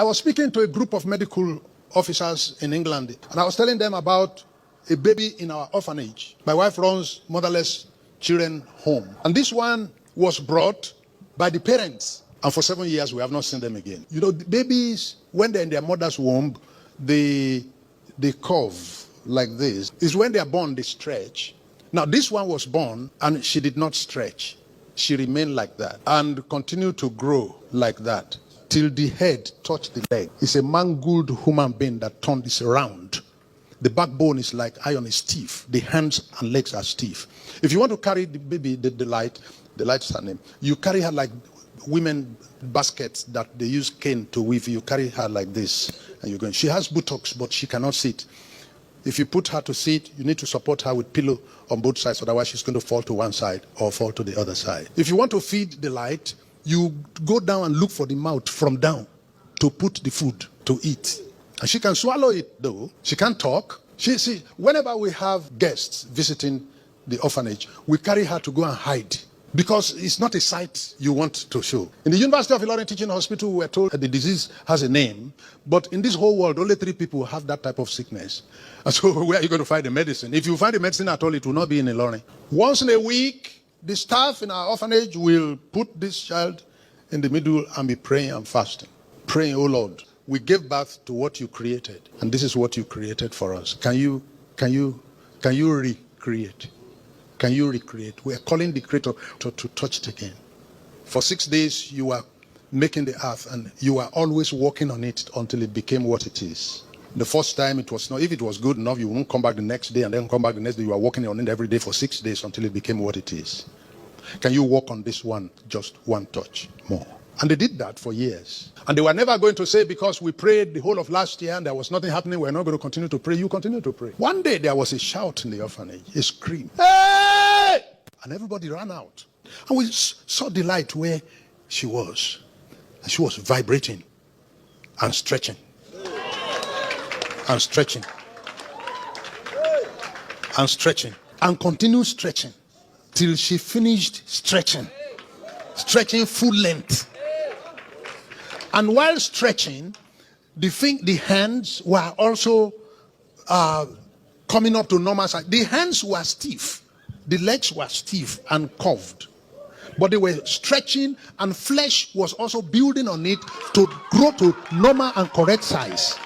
I was speaking to a group of medical officers in England, and I was telling them about a baby in our orphanage. My wife runs motherless children home, and this one was brought by the parents, and for 7 years we have not seen them again. You know, the babies, when they're in their mother's womb, they curve like this. It's when they are born they stretch. Now this one was born and she did not stretch. She remained like that and continued to grow like that till the head touched the leg. It's a mangled human being that turned this around. The backbone is like iron, is stiff. The hands and legs are stiff. If you want to carry the baby, the light is her name. You carry her like women baskets that they use cane to weave. You carry her like this and you're going. She has buttocks, but she cannot sit. If you put her to sit, you need to support her with pillow on both sides, otherwise she's going to fall to one side or fall to the other side. If you want to feed the light, you go down and look for the mouth from down to put the food to eat. And she can swallow it though. She can't talk. See, whenever we have guests visiting the orphanage, we carry her to go and hide because it's not a sight you want to show. In the University of Ilorin Teaching Hospital, we were told that the disease has a name, but in this whole world, only 3 people have that type of sickness. And so where are you going to find the medicine? If you find the medicine at all, it will not be in Ilorin. Once in a week, the staff in our orphanage will put this child in the middle and be praying and fasting. Praying, oh Lord, we gave birth to what you created, and this is what you created for us. Can you recreate? Can you recreate? We are calling the Creator to touch it again. For 6 days, you are making the earth, and you are always working on it until it became what it is. The first time it was not. If it was good enough, you won't come back the next day and then come back the next day. You are working on it every day for 6 days until it became what it is. Can you work on this one, just one touch more? And they did that for years. And they were never going to say, because we prayed the whole of last year and there was nothing happening, we're not going to continue to pray. You continue to pray. One day there was a shout in the orphanage, a scream. Hey! And everybody ran out. And we saw the light where she was. And she was vibrating and stretching. And stretching. And stretching. And continued stretching till she finished stretching. Stretching full length. And while stretching, the hands were also coming up to normal size. The hands were stiff. The legs were stiff and curved. But they were stretching, and flesh was also building on it to grow to normal and correct size.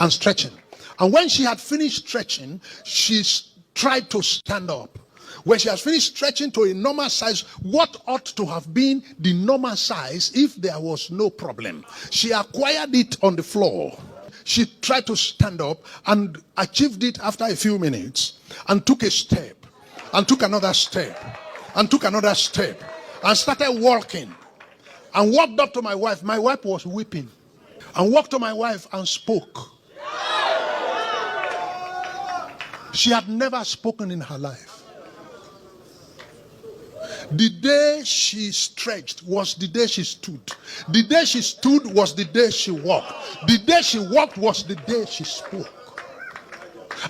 And stretching. And when she had finished stretching, she tried to stand up. When she has finished stretching to a normal size, what ought to have been the normal size if there was no problem, she acquired it on the floor. She tried to stand up and achieved it after a few minutes, and took a step, and took another step, and took another step, and started walking, and walked up to my wife. My wife was weeping, and walked to my wife and spoke. She had never spoken in her life. The day she stretched was the day she stood. The day she stood was the day she walked. The day she walked was the day she spoke.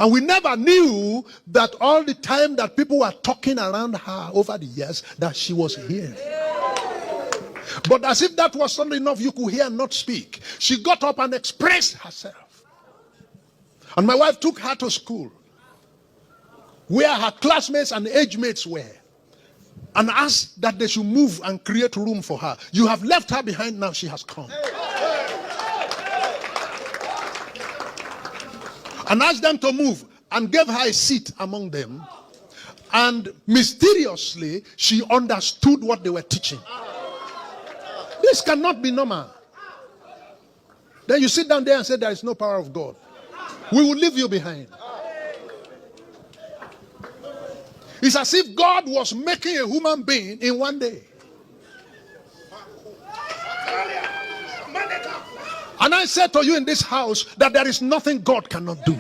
And we never knew that all the time that people were talking around her over the years, that she was hearing. But as if that was something enough, you could hear and not speak. She got up and expressed herself. And my wife took her to school, where her classmates and age mates were, and asked that they should move and create room for her. You have left her behind, now she has come. And asked them to move and gave her a seat among them. And mysteriously, she understood what they were teaching. This cannot be normal. Then you sit down there and say there is no power of God. We will leave you behind. It's as if God was making a human being in one day. And I said to you in this house that there is nothing God cannot do.